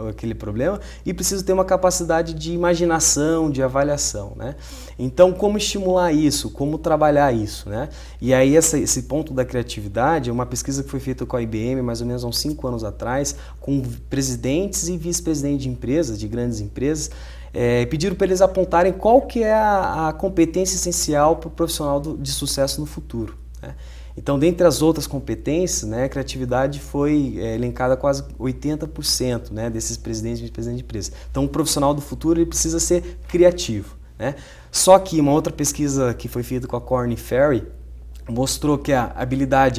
Speaker 4: aquele problema e preciso ter uma capacidade de imaginação, de avaliação, né? Então, como estimular isso? Como trabalhar isso, né? E aí esse ponto da criatividade é uma pesquisa que foi feita com a IBM mais ou menos há uns 5 anos atrás, com presidentes e vice-presidentes de empresas, de grandes empresas, pediram para eles apontarem qual que é a competência essencial para o profissional de sucesso no futuro, né? Então, dentre as outras competências, né, a criatividade foi elencada a quase 80%, né, desses presidentes e vice-presidentes de empresas. Então, o profissional do futuro ele precisa ser criativo, né? Só que uma outra pesquisa que foi feita com a Korn Ferry mostrou que a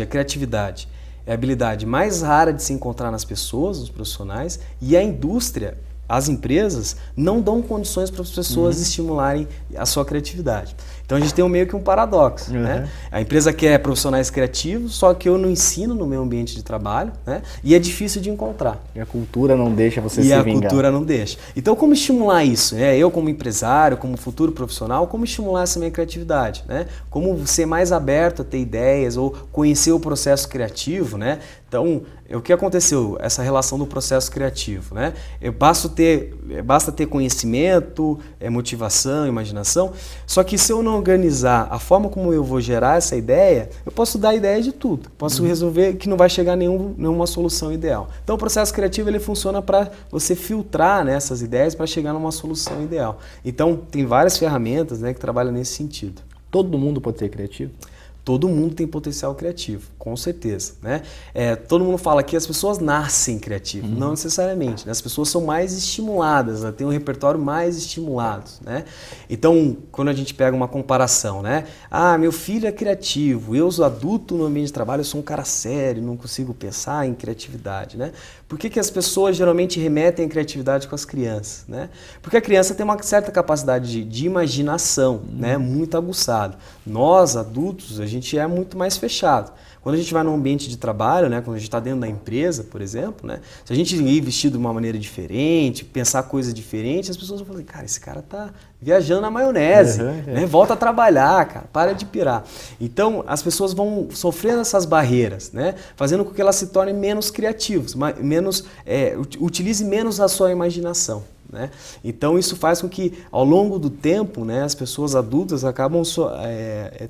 Speaker 4: criatividade, é a habilidade mais rara de se encontrar nas pessoas, nos profissionais, e a indústria, as empresas, não dão condições para as pessoas estimularem a sua criatividade. Então a gente tem meio que um paradoxo, né? A empresa quer profissionais criativos, só que eu não ensino no meu ambiente de trabalho, né? E é difícil de encontrar.
Speaker 1: E a cultura não deixa você se
Speaker 4: vingar.
Speaker 1: E a
Speaker 4: cultura não deixa. Então como estimular isso, né? Eu como empresário, como futuro profissional, como estimular essa minha criatividade, né? Como ser mais aberto a ter ideias ou conhecer o processo criativo, né? Então, o que aconteceu? Essa relação do processo criativo, né? Basta ter conhecimento, motivação, imaginação, só que se eu não organizar a forma como eu vou gerar essa ideia, eu posso dar ideia de tudo, posso resolver que não vai chegar a nenhuma solução ideal. Então, o processo criativo ele funciona para você filtrar, né, essas ideias para chegar numa solução ideal. Então, tem várias ferramentas, né, que trabalham nesse sentido.
Speaker 1: Todo mundo pode ser criativo?
Speaker 4: Todo mundo tem potencial criativo, com certeza, né? Todo mundo fala que as pessoas nascem criativas, não necessariamente, né? As pessoas são mais estimuladas, né? Têm um repertório mais estimulado, né? Então, quando a gente pega uma comparação, né? Ah, meu filho é criativo, eu sou adulto no ambiente de trabalho, eu sou um cara sério, não consigo pensar em criatividade, né? Por que as pessoas geralmente remetem a criatividade com as crianças, né? Porque a criança tem uma certa capacidade de imaginação, né? Muito aguçada. Nós, adultos, a gente gente é muito mais fechado. Quando a gente vai num ambiente de trabalho, né, quando a gente está dentro da empresa, por exemplo, né, se a gente ir vestido de uma maneira diferente, pensar coisas diferentes, as pessoas vão falar, cara, esse cara tá viajando na maionese, né, volta a trabalhar, cara, para de pirar. Então, as pessoas vão sofrendo essas barreiras, né, fazendo com que elas se tornem menos criativas, utilize menos a sua imaginação. Né? Então isso faz com que ao longo do tempo, né, as pessoas adultas acabam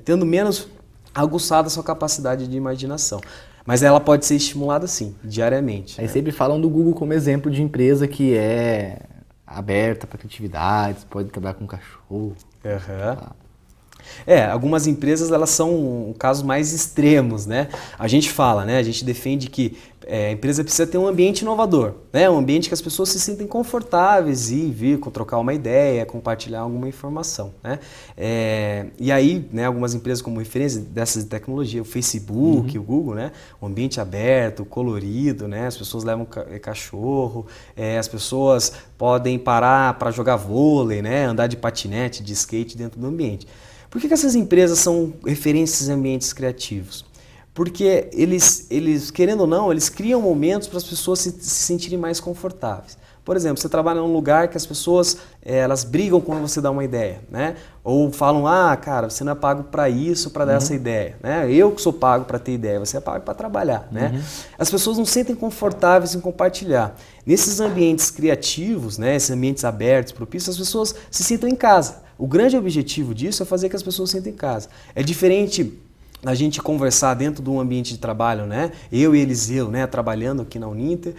Speaker 4: tendo menos aguçada a sua capacidade de imaginação. Mas ela pode ser estimulada sim, diariamente.
Speaker 1: Aí
Speaker 4: né?
Speaker 1: sempre falam do Google como exemplo de empresa que é aberta para criatividades, pode trabalhar com cachorro.
Speaker 4: Algumas empresas elas são casos mais extremos, né? A gente fala, né? A gente defende que a empresa precisa ter um ambiente inovador, né? Um ambiente que as pessoas se sentem confortáveis e vir trocar uma ideia, compartilhar alguma informação, né? E aí, né? Algumas empresas como referência dessas de tecnologia, o Facebook, o Google, né? Um ambiente aberto, colorido, né? As pessoas levam cachorro, as pessoas podem parar para jogar vôlei, né? Andar de patinete, de skate dentro do ambiente. Por que essas empresas são referências em ambientes criativos? Porque eles, querendo ou não, eles criam momentos para as pessoas se sentirem mais confortáveis. Por exemplo, você trabalha num lugar que as pessoas elas brigam quando você dá uma ideia, né? Ou falam, cara, você não é pago para isso, para dar essa ideia, né? Eu que sou pago para ter ideia, você é pago para trabalhar, né? As pessoas não se sentem confortáveis em compartilhar. Nesses ambientes criativos, né, esses ambientes abertos, propícios, as pessoas se sintam em casa. O grande objetivo disso é fazer que as pessoas se sentem em casa. É diferente a gente conversar dentro de um ambiente de trabalho, né? Eu e Eliseu, né? Trabalhando aqui na Uninter,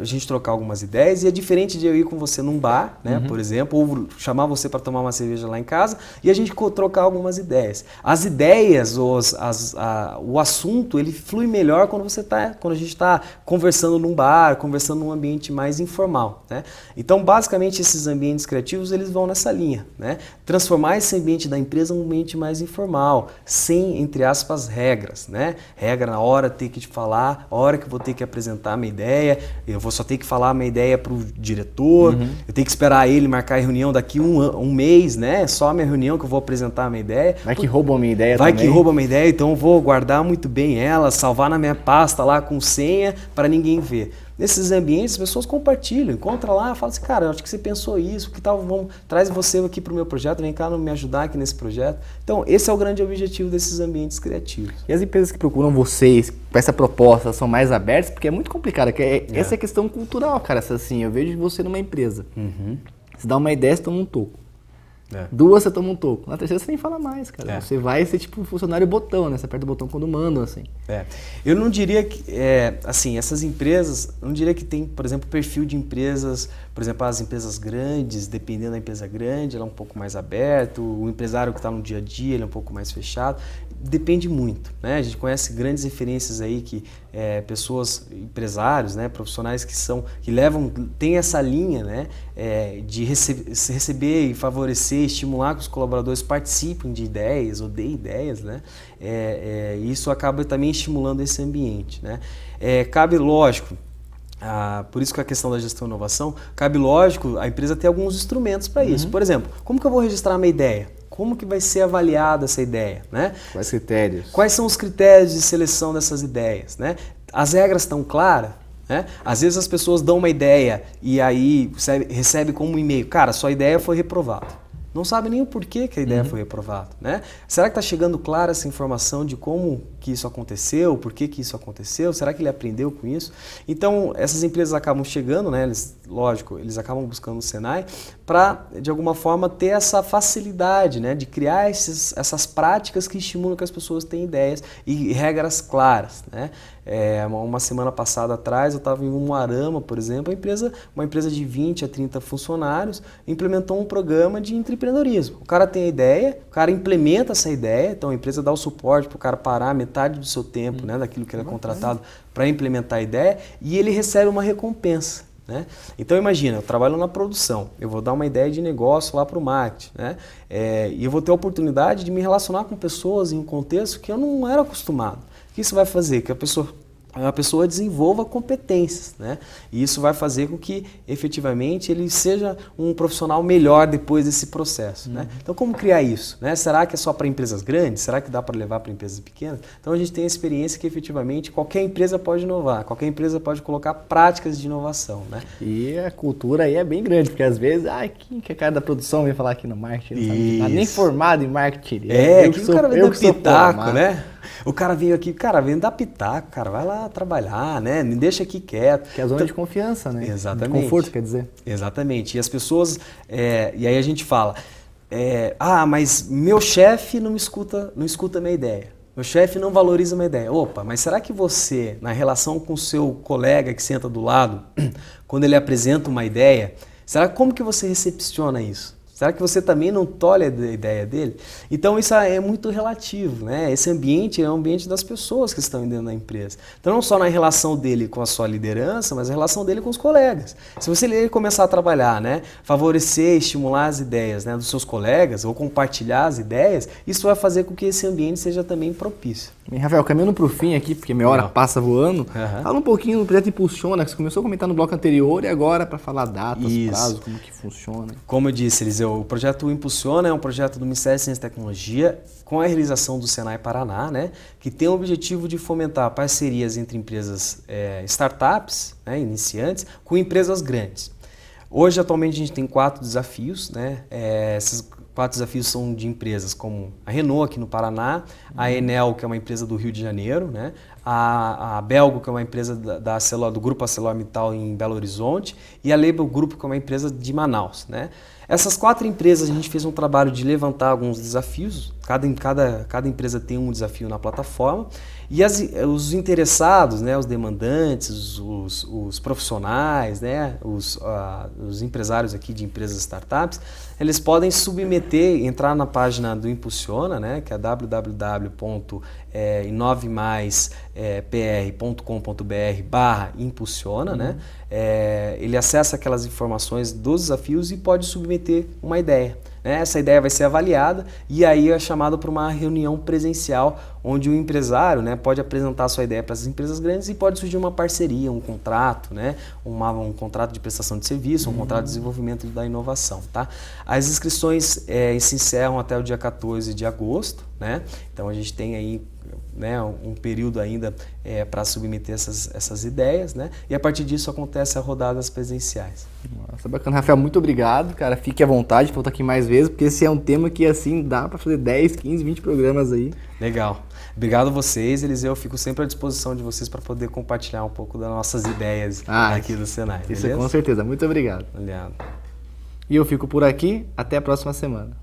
Speaker 4: a gente trocar algumas ideias, e é diferente de eu ir com você num bar, né? Por exemplo, ou chamar você para tomar uma cerveja lá em casa e a gente trocar algumas ideias. As ideias, o assunto, ele flui melhor quando a gente está conversando num bar, conversando num ambiente mais informal, né? Então, basicamente, esses ambientes criativos, eles vão nessa linha, né? Transformar esse ambiente da empresa num ambiente mais informal, sem, entre aspas, regras, né? Regra na hora de ter que te falar, a hora que eu vou ter que apresentar a minha ideia, eu vou só ter que falar a minha ideia para o diretor, eu tenho que esperar ele marcar a reunião daqui um mês, né? Só a minha reunião que eu vou apresentar a minha ideia.
Speaker 1: Vai que roubam a minha ideia
Speaker 4: também.
Speaker 1: Vai
Speaker 4: que roubam a minha ideia, então eu vou guardar muito bem ela, salvar na minha pasta lá com senha para ninguém ver. Nesses ambientes, as pessoas compartilham, encontra lá, fala assim, cara, eu acho que você pensou isso, que tal, traz você aqui para o meu projeto, vem cá me ajudar aqui nesse projeto. Então, esse é o grande objetivo desses ambientes criativos.
Speaker 1: E as empresas que procuram vocês com essa proposta são mais abertas, porque é muito complicado, essa é a questão cultural, cara, assim, eu vejo você numa empresa, você dá uma ideia, você toma um toco. Duas você toma um toco. Na terceira você nem fala mais, cara. Você vai ser tipo funcionário botão, né? Você aperta o botão quando mandam, assim.
Speaker 4: Eu não diria que, assim, essas empresas, eu não diria que tem, por exemplo, perfil de empresas, por exemplo, as empresas grandes, dependendo da empresa grande, ela é um pouco mais aberto, o empresário que está no dia a dia, ele é um pouco mais fechado. Depende muito, né? A gente conhece grandes referências aí que pessoas, empresários, né, profissionais têm essa linha, né, de receber e favorecer, estimular que os colaboradores participem de ideias ou de ideias, né? E isso acaba também estimulando esse ambiente, né? Cabe, lógico, por isso que a questão da gestão e inovação, cabe, lógico, a empresa ter alguns instrumentos para isso. Por exemplo, como que eu vou registrar uma ideia? Como que vai ser avaliada essa ideia, né?
Speaker 1: Quais critérios?
Speaker 4: Quais são os critérios de seleção dessas ideias, né? As regras estão claras, né? Às vezes as pessoas dão uma ideia e aí recebe como um e-mail, cara, sua ideia foi reprovada. Não sabe nem o porquê que a ideia foi reprovada, né? Será que está chegando clara essa informação de como que isso aconteceu, por que isso aconteceu? Será que ele aprendeu com isso? Então, essas empresas acabam chegando, né? Eles acabam buscando o Senai para, de alguma forma, ter essa facilidade, né? De criar essas práticas que estimulam que as pessoas tenham ideias e regras claras, né? Uma semana passada atrás, eu estava em Umuarama, por exemplo, uma empresa de 20 a 30 funcionários implementou um programa de empreendedorismo. O cara tem a ideia, o cara implementa essa ideia, então a empresa dá o suporte para o cara parar metade do seu tempo, né, daquilo que ele é contratado para implementar a ideia, e ele recebe uma recompensa. Né? Então imagina, eu trabalho na produção, eu vou dar uma ideia de negócio lá para o marketing, né? E eu vou ter a oportunidade de me relacionar com pessoas em um contexto que eu não era acostumado. O que isso vai fazer? Que a pessoa a pessoa desenvolva competências, né? E isso vai fazer com que, efetivamente, ele seja um profissional melhor depois desse processo, né? Então, como criar isso, né? Será que é só para empresas grandes? Será que dá para levar para empresas pequenas? Então, a gente tem a experiência que, efetivamente, qualquer empresa pode inovar, qualquer empresa pode colocar práticas de inovação, né?
Speaker 1: E a cultura aí é bem grande, porque às vezes, quem que é cara da produção vem falar aqui no marketing? Não sabe nada, nem formado em marketing.
Speaker 4: O cara vem dar pitaco, né? O cara veio aqui, vem dar pitaco, cara, vai lá trabalhar, né? Me deixa aqui quieto.
Speaker 1: Que é a zona de confiança, né?
Speaker 4: Exatamente.
Speaker 1: De conforto, quer dizer.
Speaker 4: Exatamente. E as pessoas, e aí a gente fala, mas meu chefe não escuta minha ideia. Meu chefe não valoriza minha ideia. Opa, mas será que você, na relação com o seu colega que senta do lado, quando ele apresenta uma ideia, como que você recepciona isso? Será que você também não tolhe a ideia dele? Então isso é muito relativo, né? Esse ambiente é o ambiente das pessoas que estão dentro da empresa. Então não só na relação dele com a sua liderança, mas a relação dele com os colegas. Se você começar a trabalhar, né, favorecer, estimular as ideias, né, dos seus colegas ou compartilhar as ideias, isso vai fazer com que esse ambiente seja também propício.
Speaker 1: E, Rafael, caminhando para o fim aqui, porque minha hora passa voando, fala um pouquinho do projeto Impulsiona, que você começou a comentar no bloco anterior e agora para falar datas, prazos, como que funciona.
Speaker 4: Como eu disse, Eliseu, o projeto Impulsiona é um projeto do Ministério da Ciência e Tecnologia com a realização do Senai Paraná, né, que tem o objetivo de fomentar parcerias entre empresas startups, né, iniciantes, com empresas grandes. Hoje, atualmente, a gente tem 4 desafios, né? Esses 4 desafios são de empresas como a Renault aqui no Paraná, a Enel, que é uma empresa do Rio de Janeiro, né? A Belgo, que é uma empresa do Grupo ArcelorMittal em Belo Horizonte, e a Label Group, que é uma empresa de Manaus, né? Essas 4 empresas, a gente fez um trabalho de levantar alguns desafios, cada empresa tem um desafio na plataforma, e os interessados, né, os demandantes, os profissionais, né, os empresários aqui de empresas startups, eles podem entrar na página do Impulsiona, né, que é www.inoveMaisPR.com.br/impulsiona, né? Ele acessa aquelas informações dos desafios e pode submeter uma ideia. Né? Essa ideia vai ser avaliada e aí é chamado para uma reunião presencial onde o empresário, né, pode apresentar a sua ideia para as empresas grandes e pode surgir uma parceria, um contrato, né, um contrato de prestação de serviço, um contrato de desenvolvimento da inovação. Tá? As inscrições se encerram até o dia 14 de agosto, né? Então a gente tem aí, né, um período ainda para submeter essas ideias, né? E a partir disso acontece as rodadas presenciais.
Speaker 1: Nossa, bacana. Rafael, muito obrigado, cara. Fique à vontade de voltar aqui mais vezes, porque esse é um tema que, assim, dá para fazer 10, 15, 20 programas aí.
Speaker 4: Legal. Obrigado a vocês, Eliseu. Eu fico sempre à disposição de vocês para poder compartilhar um pouco das nossas ideias aqui do Senai.
Speaker 1: Isso, com certeza. Muito obrigado.
Speaker 4: Obrigado.
Speaker 1: E eu fico por aqui. Até a próxima semana.